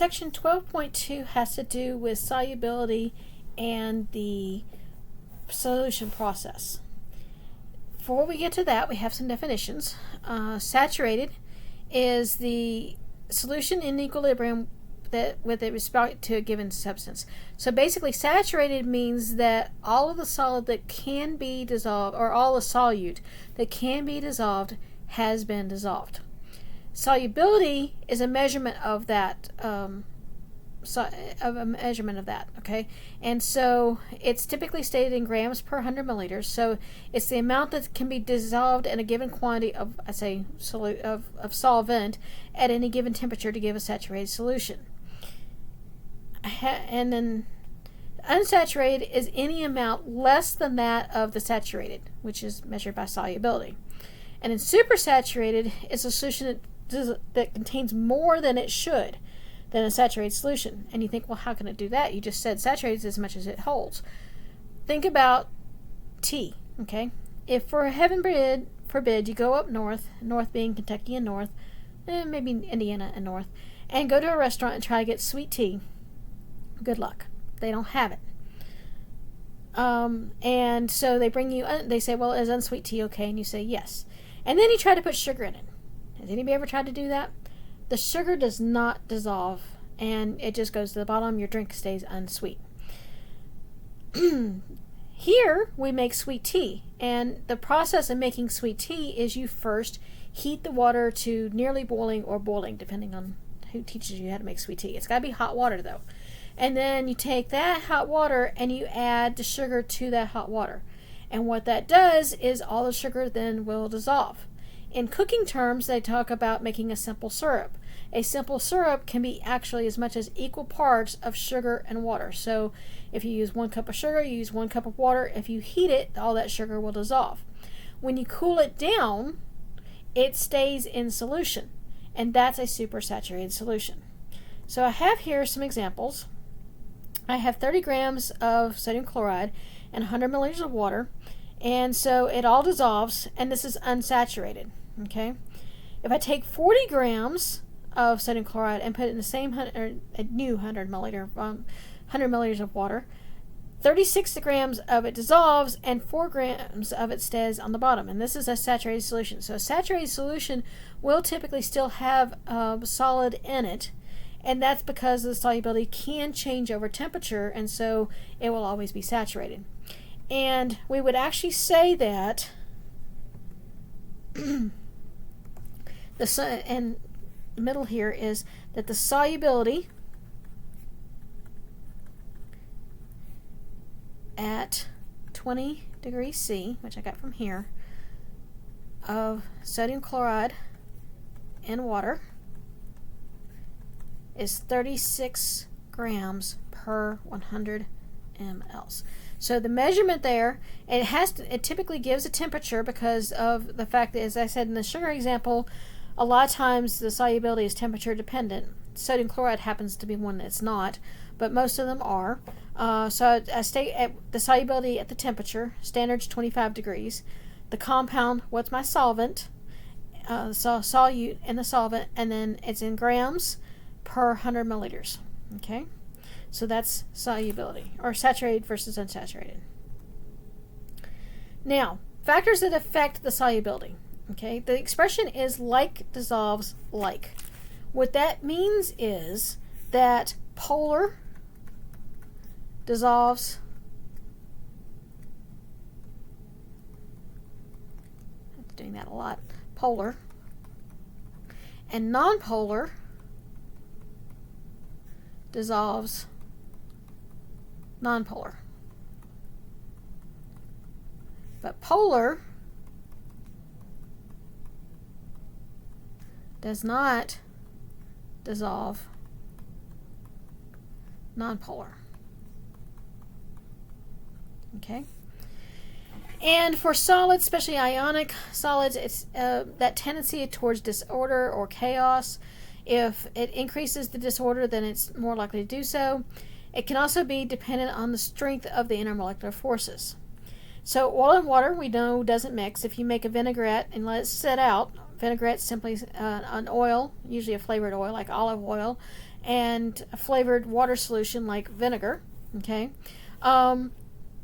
Section 12.2 has to do with solubility and the solution process. Before we get to that, we have some definitions. Saturated is the solution in equilibrium with respect to a given substance. So basically, saturated means that all of the solid that can be dissolved, or all the solute that can be dissolved, has been dissolved. Solubility is a measurement of that. Okay, and so it's typically stated in grams per 100 milliliters. So it's the amount that can be dissolved in a given quantity of, of solvent at any given temperature to give a saturated solution. And then unsaturated is any amount less than that of the saturated, which is measured by solubility. And then supersaturated is a solution that contains more than it should than a saturated solution. And you think, well, how can it do that? You just said saturated as much as it holds. Think about tea, okay? If for heaven forbid you go up north being Kentucky and north, maybe Indiana and north, and go to a restaurant and try to get sweet tea, good luck. They don't have it. And so they bring you, they say, well, is unsweet tea okay? And you say yes. And then you try to put sugar in it. Has anybody ever tried to do that? The sugar does not dissolve, and it just goes to the bottom. Your drink stays unsweet. Here, we make sweet tea, and the process of making sweet tea is you first heat the water to nearly boiling or boiling, depending on who teaches you how to make sweet tea. It's got to be hot water, though. And then you take that hot water and you add the sugar to that hot water. And what that does is all the sugar then will dissolve. In cooking terms, they talk about making a simple syrup. A simple syrup can be actually as much as equal parts of sugar and water. So if you use 1 cup of sugar, you use 1 cup of water. If you heat it, all that sugar will dissolve. When you cool it down, it stays in solution, and that's a supersaturated solution. So I have here some examples. I have 30 grams of sodium chloride and 100 milliliters of water, and so it all dissolves, and this is unsaturated. Okay, if I take 40 grams of sodium chloride and put it in the same new 100 milliliters of water, 36 grams of it dissolves and 4 grams of it stays on the bottom, and this is a saturated solution. So a saturated solution will typically still have solid in it, and that's because the solubility can change over temperature, and so it will always be saturated. And we would actually say that and the middle here is that the solubility at 20 degrees C, which I got from here, of sodium chloride in water is 36 grams per 100 mLs. So the measurement there, it typically gives a temperature because of the fact that, as I said in the sugar example, a lot of times the solubility is temperature dependent. Sodium chloride happens to be one that's not, but most of them are. So I stay at the solubility at the temperature. Standard's 25 degrees. The compound, what's my solvent? Solute in the solvent, and then it's in grams per 100 milliliters. Okay, so that's solubility, or saturated versus unsaturated. Now, factors that affect the solubility. Okay, the expression is like dissolves like. What that means is that polar dissolves I'm doing that a lot. Polar and nonpolar dissolves nonpolar. But polar does not dissolve nonpolar. Okay? And for solids, especially ionic solids, it's that tendency towards disorder or chaos. If it increases the disorder, then it's more likely to do so. It can also be dependent on the strength of the intermolecular forces. So oil and water, we know, doesn't mix. If you make a vinaigrette and let it sit out, vinaigrette is simply an oil, usually a flavored oil like olive oil, and a flavored water solution like vinegar, okay,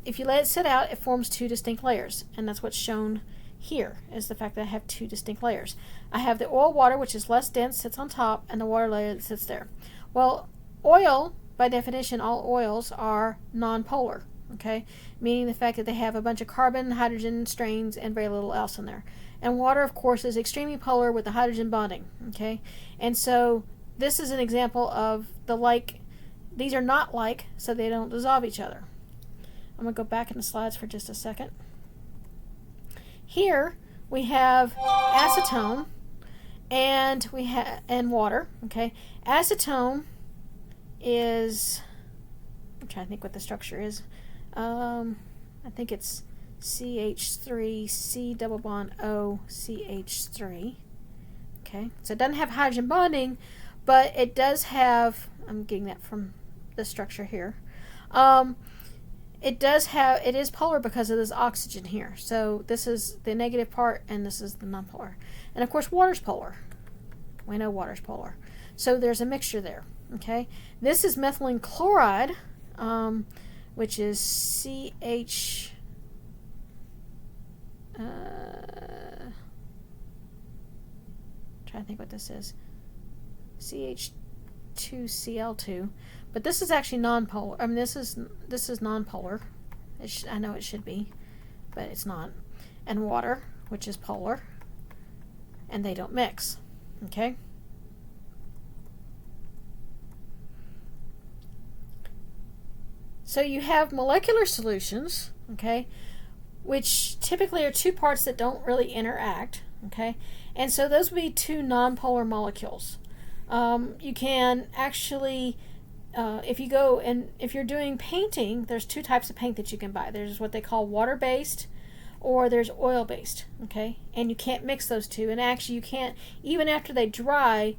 if you let it sit out, it forms two distinct layers, and that's what's shown here, is the fact that I have two distinct layers. I have the oil water, which is less dense, sits on top, and the water layer that sits there. Well, oil, by definition, all oils are nonpolar, okay, meaning the fact that they have a bunch of carbon, hydrogen strains, and very little else in there. And water, of course, is extremely polar with the hydrogen bonding, okay, and so this is an example of the like. These are not like, so they don't dissolve each other. I'm going to go back in the slides for just a second. Here we have acetone and we have water, okay. Acetone is, I'm trying to think what the structure is. I think it's CH3 C double bond O CH3. Okay, so it doesn't have hydrogen bonding, but it does have, I'm getting that from the structure here. It is polar because of this oxygen here. So this is the negative part and this is the nonpolar. And of course water's polar. We know water's polar. So there's a mixture there. Okay. This is methylene chloride, which is CH trying to think what this is. CH2Cl2. But this is actually nonpolar. I mean, this is nonpolar. I know it should be, but it's not. And water, which is polar, and they don't mix. Okay. So you have molecular solutions, okay, which typically are two parts that don't really interact, okay, and so those would be two nonpolar molecules. You can actually, if you're doing painting, there's two types of paint that you can buy. There's what they call water-based, or there's oil-based, okay? And you can't mix those two. And actually, you can't, even after they dry,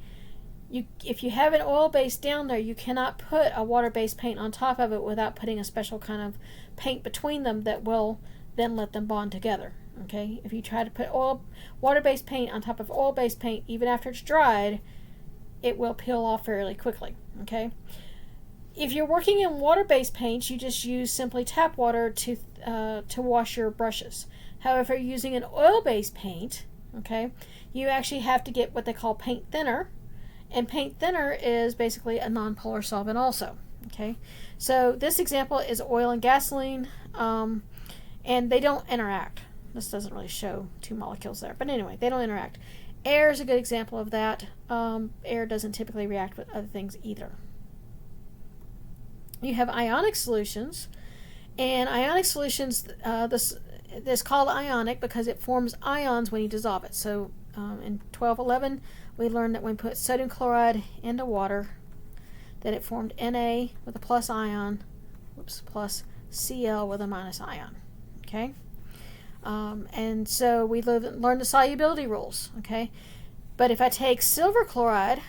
if you have an oil-based down there, you cannot put a water-based paint on top of it without putting a special kind of paint between them that will then let them bond together, okay? If you try to put water-based paint on top of oil-based paint, even after it's dried, it will peel off fairly quickly, okay? If you're working in water-based paints, you just use simply tap water to wash your brushes. However, if you're using an oil-based paint, okay, you actually have to get what they call paint thinner, and paint thinner is basically a nonpolar solvent also, okay? So this example is oil and gasoline, and they don't interact. This doesn't really show two molecules there, but anyway, they don't interact. Air is a good example of that. Air doesn't typically react with other things either. You have ionic solutions, and ionic solutions, this is called ionic because it forms ions when you dissolve it. So in 1211, we learned that when we put sodium chloride into water, that it formed Na with a plus ion, plus Cl with a minus ion. Okay. And so we learn the solubility rules, okay? But if I take silver chloride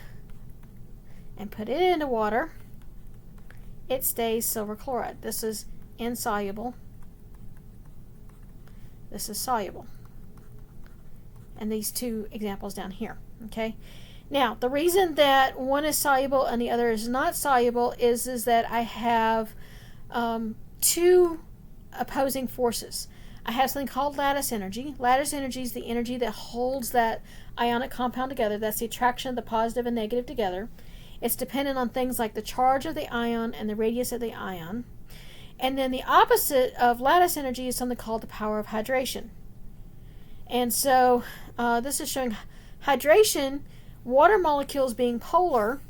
and put it into water, it stays silver chloride. This is insoluble. This is soluble. And these two examples down here, okay? Now, the reason that one is soluble and the other is not soluble is that I have two opposing forces. I have something called lattice energy. Lattice energy is the energy that holds that ionic compound together. That's the attraction of the positive and negative together. It's dependent on things like the charge of the ion and the radius of the ion. And then the opposite of lattice energy is something called the power of hydration. And so this is showing hydration, water molecules being polar.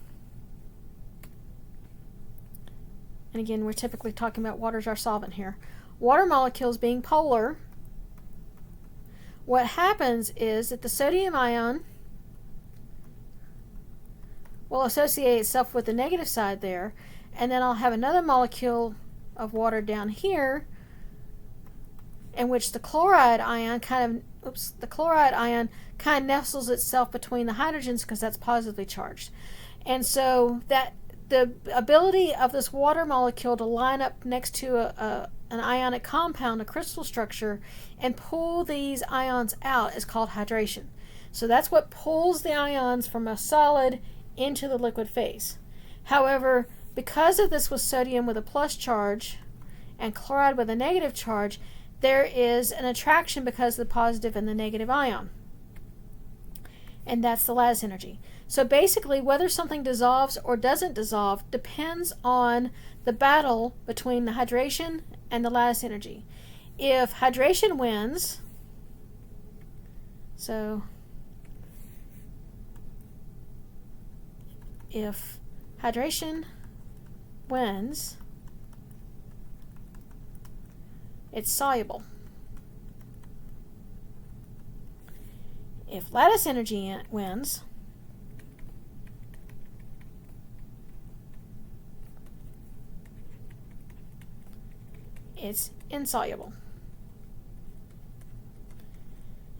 And again, we're typically talking about water as our solvent here. Water molecules being polar, what happens is that the sodium ion will associate itself with the negative side there, and then I'll have another molecule of water down here in which the chloride ion kind of nestles itself between the hydrogens because that's positively charged. And so that the ability of this water molecule to line up next to an ionic compound, a crystal structure, and pull these ions out is called hydration. So that's what pulls the ions from a solid into the liquid phase. However, because of this with sodium with a plus charge and chloride with a negative charge, there is an attraction because of the positive and the negative ion. And that's the lattice energy. So basically, whether something dissolves or doesn't dissolve depends on the battle between the hydration and the lattice energy. If hydration wins, so if hydration wins, it's soluble. If lattice energy wins, it's insoluble.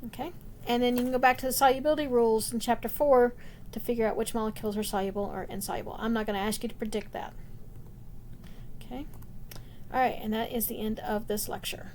Okay, and then you can go back to the solubility rules in chapter 4 to figure out which molecules are soluble or insoluble. I'm not going to ask you to predict that. Okay, all right, and that is the end of this lecture.